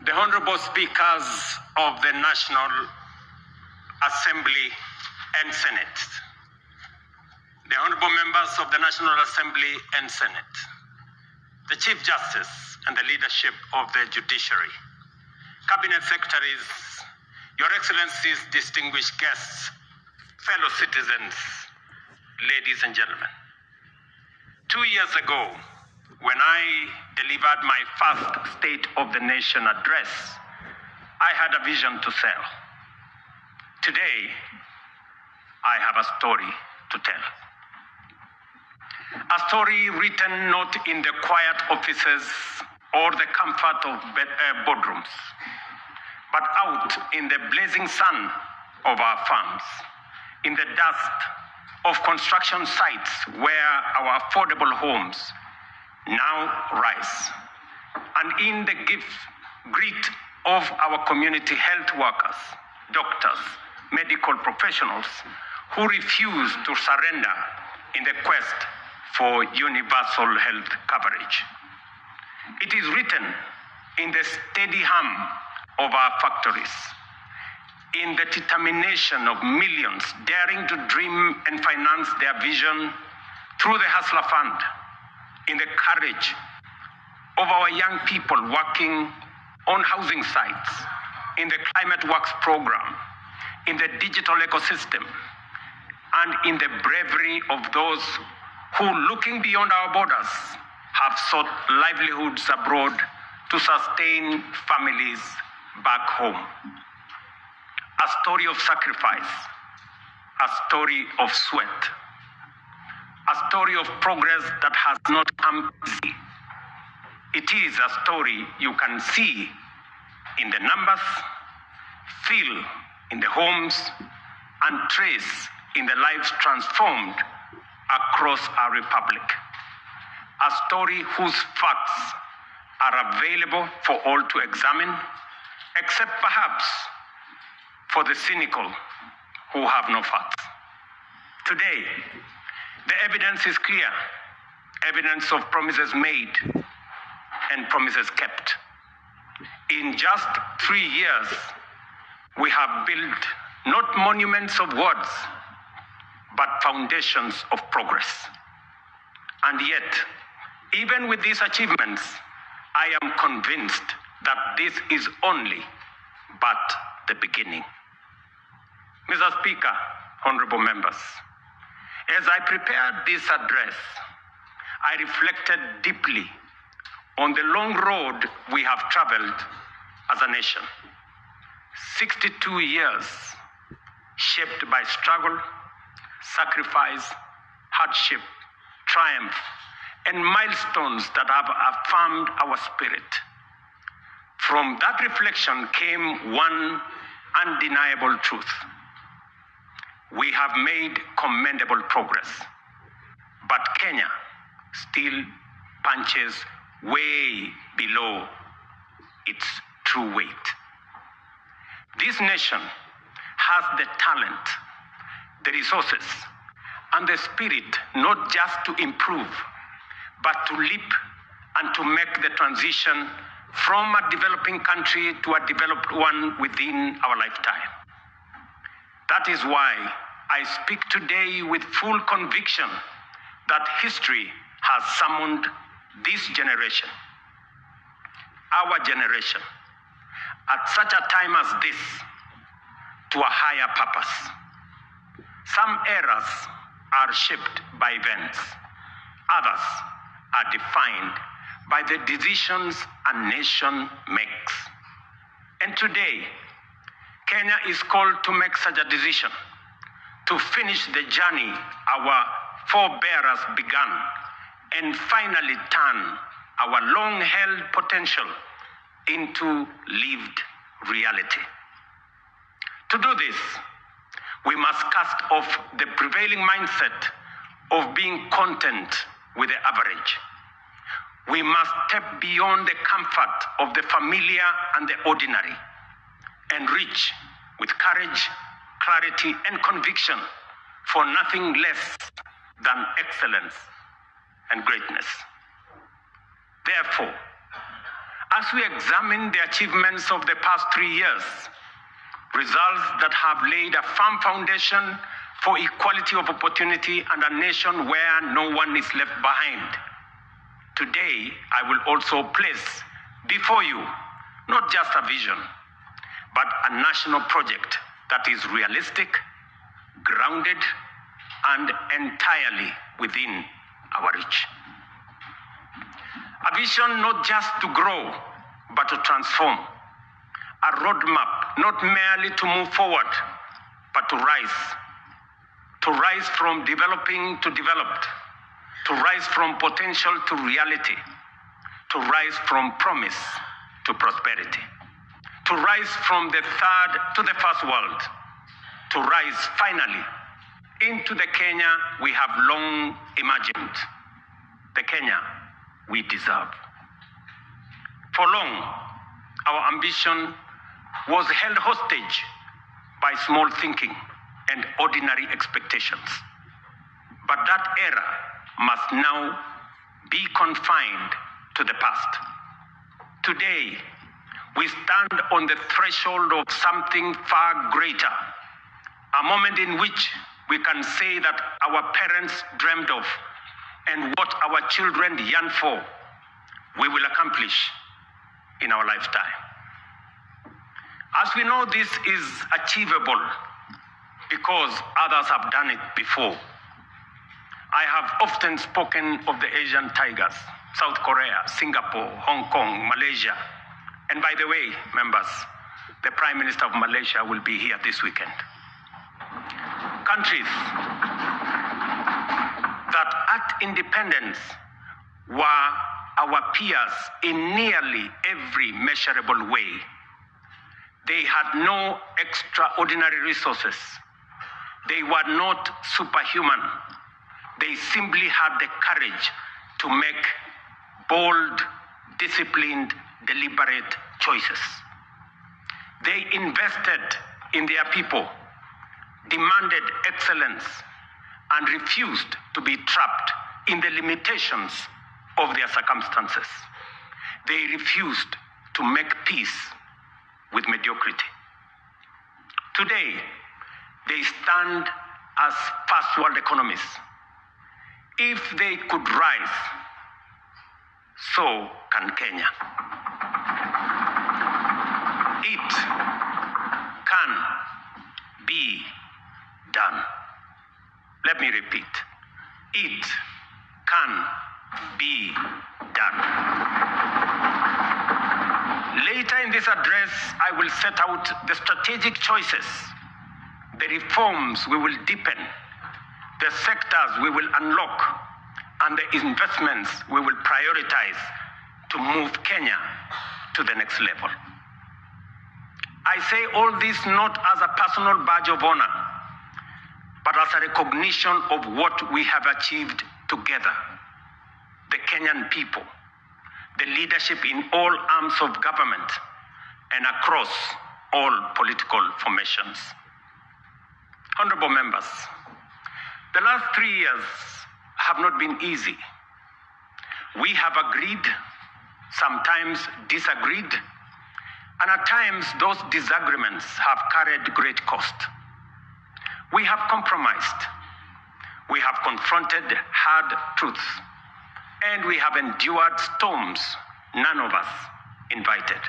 The Honorable Speakers of the National Assembly and Senate, the Honorable Members of the National Assembly and Senate, the Chief Justice and the leadership of the Judiciary, Cabinet Secretaries, Your Excellencies, distinguished guests, fellow citizens, ladies and gentlemen. 2 years ago, when I delivered my first State of the Nation address, I had a vision to sell. Today, I have a story to tell. A story written not in the quiet offices or the comfort of boardrooms, but out in the blazing sun of our farms, in the dust of construction sites where our affordable homes now rise, and in the grit of our community health workers, doctors, medical professionals who refuse to surrender in the quest for universal health coverage. It is written in the steady hum of our factories, in the determination of millions daring to dream and finance their vision through the Hustler Fund, in the courage of our young people working on housing sites, in the Climate Works program, in the digital ecosystem, and in the bravery of those who, looking beyond our borders, have sought livelihoods abroad to sustain families back home. A story of sacrifice, a story of sweat, a story of progress that has not come easy. It is a story you can see in the numbers, feel in the homes, and trace in the lives transformed across our republic. A story whose facts are available for all to examine, except perhaps for the cynical who have no facts. Today, the evidence is clear, evidence of promises made and promises kept. In just 3 years, we have built not monuments of words, but foundations of progress. And yet, even with these achievements, I am convinced that this is only but the beginning. Mr. Speaker, honorable members, as I prepared this address, I reflected deeply on the long road we have traveled as a nation. 62 years shaped by struggle, sacrifice, hardship, triumph, and milestones that have affirmed our spirit. From that reflection came one undeniable truth. We have made commendable progress, but Kenya still punches way below its true weight. This nation has the talent, the resources, and the spirit not just to improve, but to leap and to make the transition from a developing country to a developed one within our lifetime. That is why I speak today with full conviction that history has summoned this generation, our generation, at such a time as this, to a higher purpose. Some eras are shaped by events. Others are defined by the decisions a nation makes. And today, Kenya is called to make such a decision, to finish the journey our forebears began, and finally turn our long-held potential into lived reality. To do this, we must cast off the prevailing mindset of being content with the average. We must step beyond the comfort of the familiar and the ordinary and reach with courage, clarity, and conviction for nothing less than excellence and greatness. Therefore, As we examine the achievements of the past 3 years, results that have laid a firm foundation for equality of opportunity and a nation where no one is left behind. Today, I will also place before you not just a vision, but a national project that is realistic, grounded, and entirely within our reach. A vision not just to grow, but to transform. A roadmap not merely to move forward, but to rise. To rise from developing to developed. To rise from potential to reality. To rise from promise to prosperity. To rise from the third to the first world. To rise finally into the Kenya we have long imagined. The Kenya we deserve. For long, our ambition was held hostage by small thinking and ordinary expectations. But that era must now be confined to the past. Today, we stand on the threshold of something far greater, a moment in which we can say that our parents dreamed of and what our children yearn for, we will accomplish in our lifetime. As we know, this is achievable because others have done it before. I have often spoken of the Asian tigers, South Korea, Singapore, Hong Kong, Malaysia. And by the way, members, the Prime Minister of Malaysia will be here this weekend. Countries that at independence were our peers in nearly every measurable way. They had no extraordinary resources. They were not superhuman. They simply had the courage to make bold, disciplined, deliberate choices. They invested in their people, demanded excellence, and refused to be trapped in the limitations of their circumstances. They refused to make peace with mediocrity. Today, they stand as first world economies. If they could rise, so can Kenya. It can be done. Let me repeat. It can be done. Later in this address, I will set out the strategic choices, the reforms we will deepen, the sectors we will unlock, and the investments we will prioritize to move Kenya to the next level. I say all this not as a personal badge of honor, but as a recognition of what we have achieved together. The Kenyan people, the leadership in all arms of government, and across all political formations. Honorable members, the last 3 years have not been easy. We have agreed, sometimes disagreed, and at times those disagreements have carried great cost. We have compromised. We have confronted hard truths. And we have endured storms none of us invited.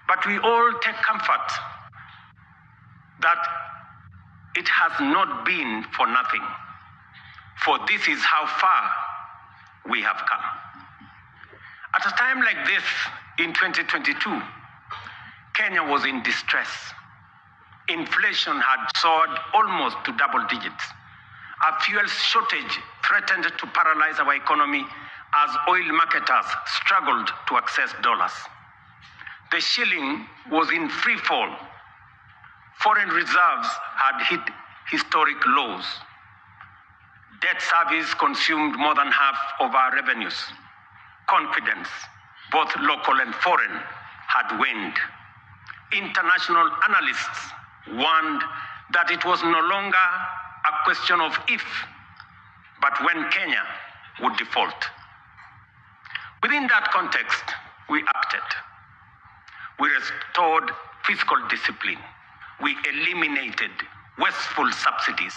But we all take comfort that it has not been for nothing, for this is how far we have come. At a time like this, in 2022, Kenya was in distress. Inflation had soared almost to double digits. A fuel shortage threatened to paralyze our economy as oil marketers struggled to access dollars. The shilling was in free fall. Foreign reserves had hit historic lows. Debt service consumed more than half of our revenues. Confidence, both local and foreign, had waned. International analysts warned that it was no longer a question of if, but when Kenya would default. Within that context, we acted. We restored fiscal discipline. We eliminated wasteful subsidies.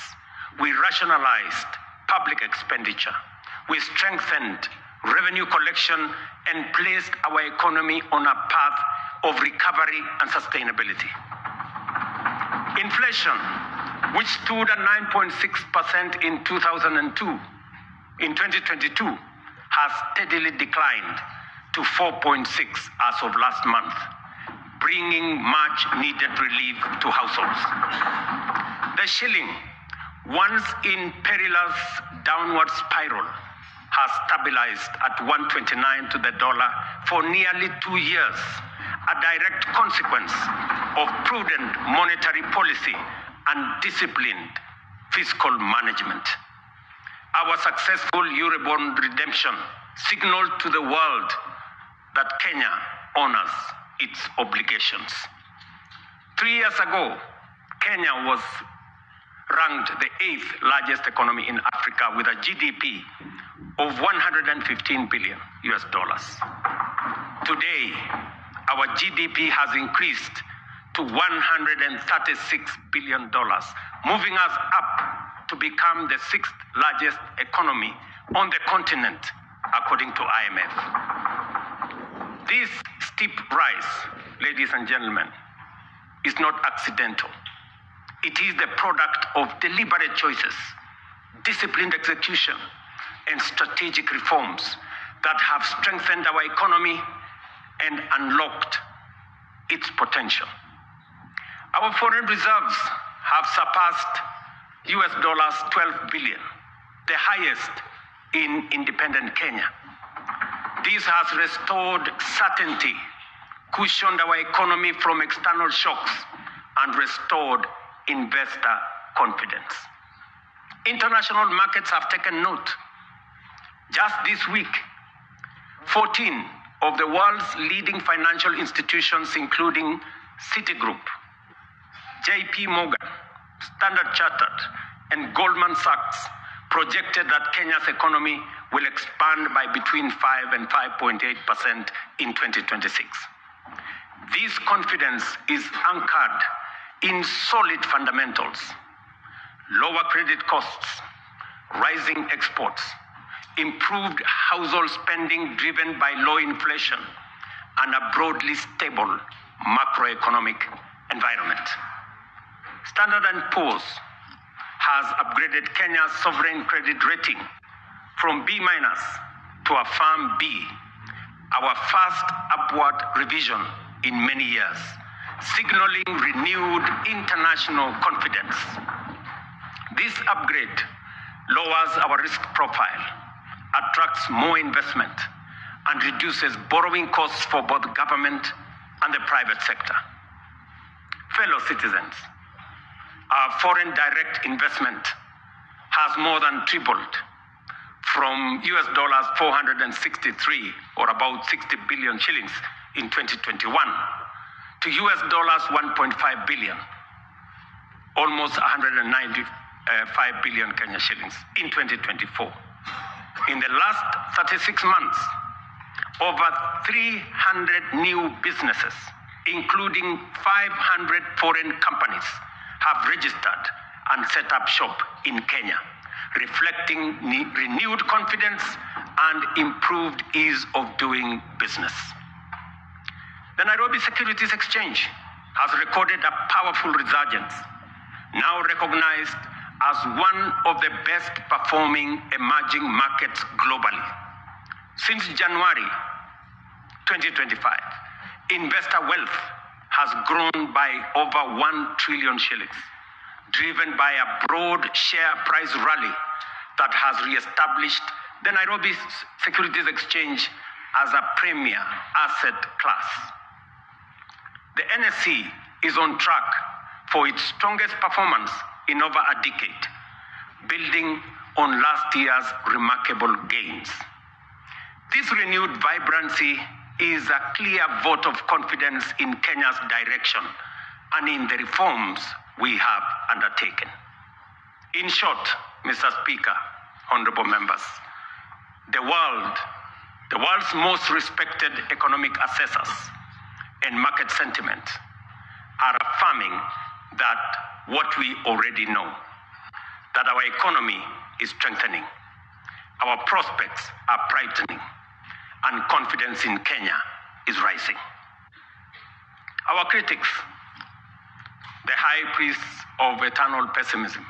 We rationalized public expenditure. We strengthened revenue collection and placed our economy on a path of recovery and sustainability. Inflation, which stood at 9.6% in 2022, has steadily declined to 4.6% as of last month, bringing much needed relief to households. The shilling, once in perilous downward spiral, has stabilized at 129 to the dollar for nearly 2 years, a direct consequence of prudent monetary policy and disciplined fiscal management. Our successful Eurobond redemption signaled to the world that Kenya honors its obligations. 3 years ago, Kenya was ranked the 8th largest economy in Africa with a GDP of $115 billion. Today, our GDP has increased to $136 billion, moving us up to become the 6th largest economy on the continent, according to IMF. This steep rise, ladies and gentlemen, is not accidental. It is the product of deliberate choices, disciplined execution, and strategic reforms that have strengthened our economy and unlocked its potential. Our foreign reserves have surpassed $12 billion, the highest in independent Kenya. This has restored certainty, cushioned our economy from external shocks, and restored investor confidence. International markets have taken note. Just this week, 14 of the world's leading financial institutions, including Citigroup, JP Morgan, Standard Chartered, and Goldman Sachs, projected that Kenya's economy will expand by between 5 and 5.8% in 2026. This confidence is anchored in solid fundamentals: lower credit costs, rising exports, improved household spending driven by low inflation, and a broadly stable macroeconomic environment. Standard & Poor's has upgraded Kenya's sovereign credit rating from B- to a firm B, our first upward revision in many years, signaling renewed international confidence. This upgrade lowers our risk profile, attracts more investment, and reduces borrowing costs for both government and the private sector. Fellow citizens, our foreign direct investment has more than tripled from $463, or about 60 billion shillings in 2021, to $1.5 billion, almost 195 billion Kenya shillings in 2024. In the last 36 months, over 300 new businesses, including 500 foreign companies, have registered and set up shop in Kenya, reflecting renewed confidence and improved ease of doing business. The Nairobi Securities Exchange has recorded a powerful resurgence, now recognized as one of the best performing emerging markets globally. Since January 2025, investor wealth has grown by over 1 trillion shillings, driven by a broad share price rally that has re-established the Nairobi Securities Exchange as a premier asset class. The NSE is on track for its strongest performance in over a decade, building on last year's remarkable gains. This renewed vibrancy is a clear vote of confidence in Kenya's direction and in the reforms we have undertaken. In short, Mr. Speaker, honorable members, the world The world's most respected economic assessors and market sentiment are affirming that what we already know, that our economy is strengthening, our prospects are brightening, and confidence in Kenya is rising. Our critics, the high priests of eternal pessimism,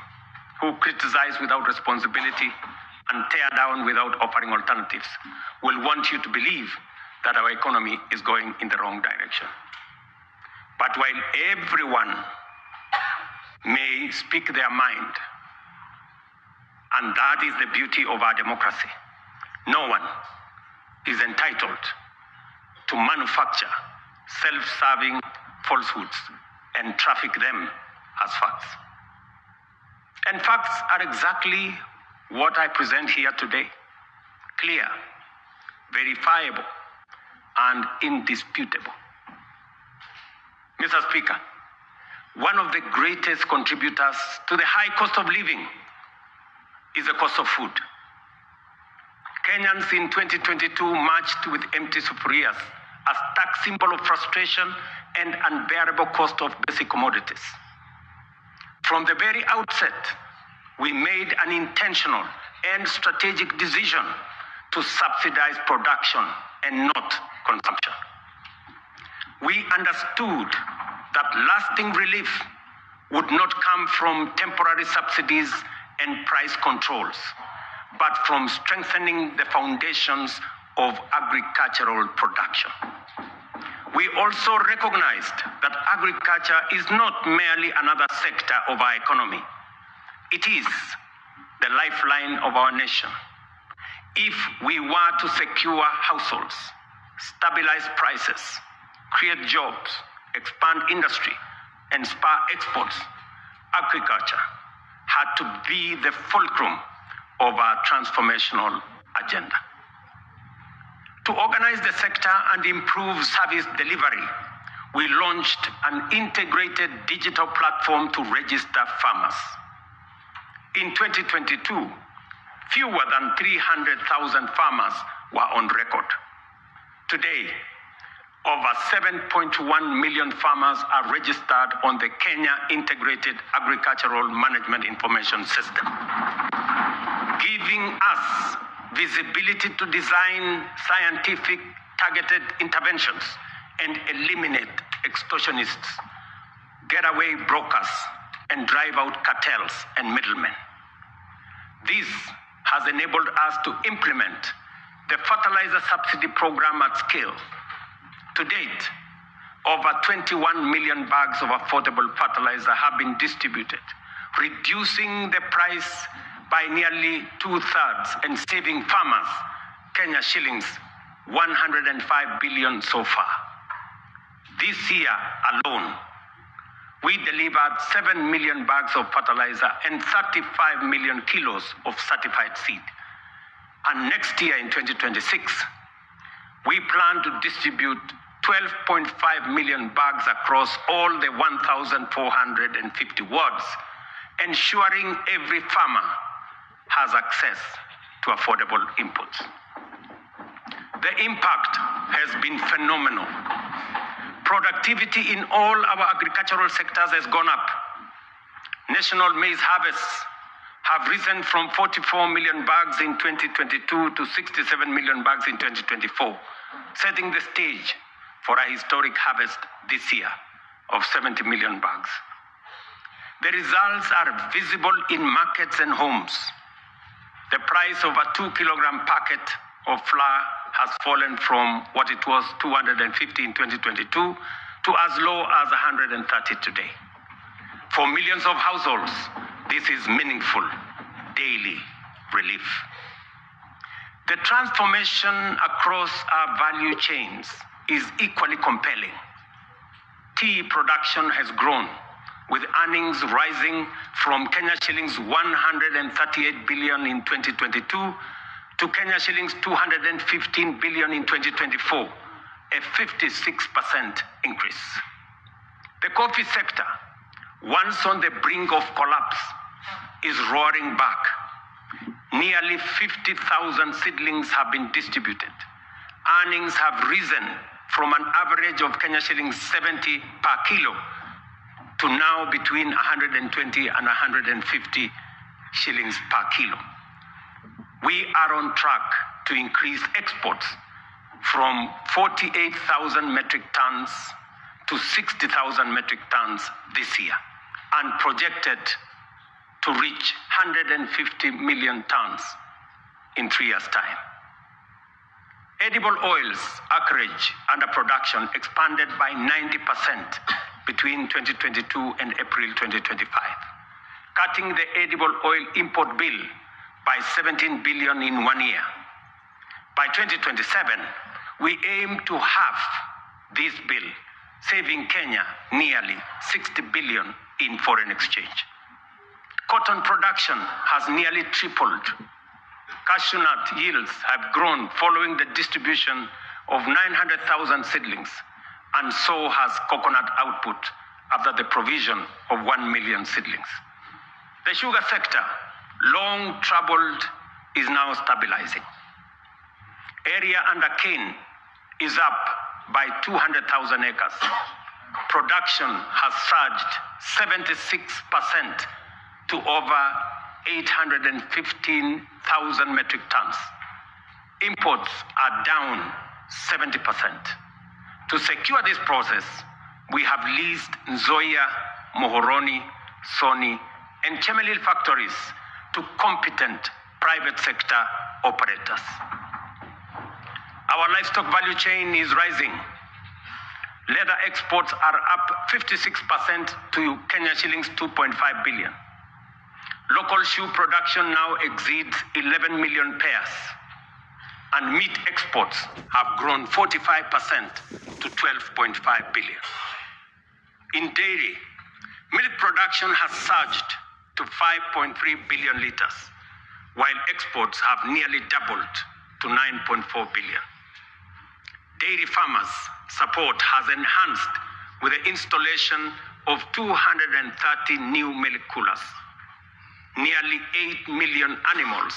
who criticize without responsibility and tear down without offering alternatives, will want you to believe that our economy is going in the wrong direction. But while everyone may speak their mind, and that is the beauty of our democracy, no one is entitled to manufacture self-serving falsehoods and traffic them as facts. And facts are exactly what I present here today: clear, verifiable, and indisputable. Mr. Speaker, one of the greatest contributors to the high cost of living is the cost of food. Kenyans in 2022 marched with empty sufurias, a stark symbol of frustration and unbearable cost of basic commodities. From the very outset, we made an intentional and strategic decision to subsidize production and not consumption. We understood that lasting relief would not come from temporary subsidies and price controls, but from strengthening the foundations of agricultural production. We also recognized that agriculture is not merely another sector of our economy. It is the lifeline of our nation. If we were to secure households, stabilize prices, create jobs, expand industry, and spur exports, agriculture had to be the fulcrum of our transformational agenda. To organize the sector and improve service delivery, we launched an integrated digital platform to register farmers. In 2022, fewer than 300,000 farmers were on record. Today, over 7.1 million farmers are registered on the Kenya Integrated Agricultural Management Information System, giving us visibility to design scientific targeted interventions and eliminate extortionists, getaway brokers, and drive out cartels and middlemen. This has enabled us to implement the fertilizer subsidy program at scale. To date, over 21 million bags of affordable fertilizer have been distributed, reducing the price by nearly 2/3 and saving farmers Kenya shillings 105 billion so far. This year alone, we delivered 7 million bags of fertilizer and 35 million kilos of certified seed. And next year in 2026, we plan to distribute 12.5 million bags across all the 1,450 wards, ensuring every farmer has access to affordable inputs. The impact has been phenomenal. Productivity in all our agricultural sectors has gone up. National maize harvests have risen from 44 million bags in 2022 to 67 million bags in 2024, setting the stage for a historic harvest this year of 70 million bags. The results are visible in markets and homes. The price of a 2-kilogram packet of flour has fallen from what it was 250 in 2022 to as low as 130 today. For millions of households, this is meaningful daily relief. The transformation across our value chains is equally compelling. Tea production has grown, with earnings rising from Kenya shillings 138 billion in 2022 to Kenya shillings 215 billion in 2024, a 56% increase. The coffee sector, once on the brink of collapse, is roaring back. Nearly 50,000 seedlings have been distributed, earnings have risen from an average of Kenya shillings 70 per kilo to now between 120 and 150 shillings per kilo. We are on track to increase exports from 48,000 metric tons to 60,000 metric tons this year, and projected to reach 150 million tons in 3 years' time. Edible oils acreage under production expanded by 90% between 2022 and April 2025, cutting the edible oil import bill by 17 billion in 1 year. By 2027, we aim to halve this bill, saving Kenya nearly 60 billion in foreign exchange. Cotton production has nearly tripled. Cashew nut yields have grown following the distribution of 900,000 seedlings, and so has coconut output after the provision of 1 million seedlings. The sugar sector, long troubled, is now stabilizing. Area under cane is up by 200,000 acres. Production has surged 76% to over 815,000 metric tons. Imports are down 70%. To secure this process, we have leased Nzoia, Mohoroni, Soni, and Chemelil factories to competent private sector operators. Our livestock value chain is rising. Leather exports are up 56% to Kenya shillings 2.5 billion. Local shoe production now exceeds 11 million pairs, and meat exports have grown 45% to 12.5 billion. In dairy, milk production has surged to 5.3 billion liters, while exports have nearly doubled to 9.4 billion. Dairy farmers' support has enhanced with the installation of 230 new milk coolers. Nearly 8 million animals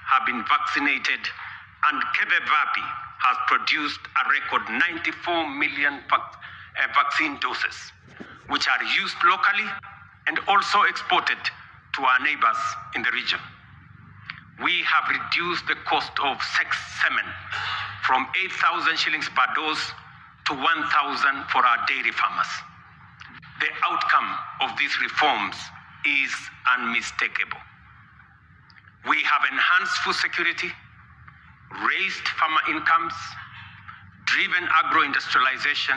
have been vaccinated, and Kevevapi has produced a record 94 million vaccine doses, which are used locally and also exported to our neighbors in the region. We have reduced the cost of semen from 8,000 shillings per dose to 1,000 for our dairy farmers. The outcome of these reforms is unmistakable. We have enhanced food security, raised farmer incomes, driven agro-industrialization,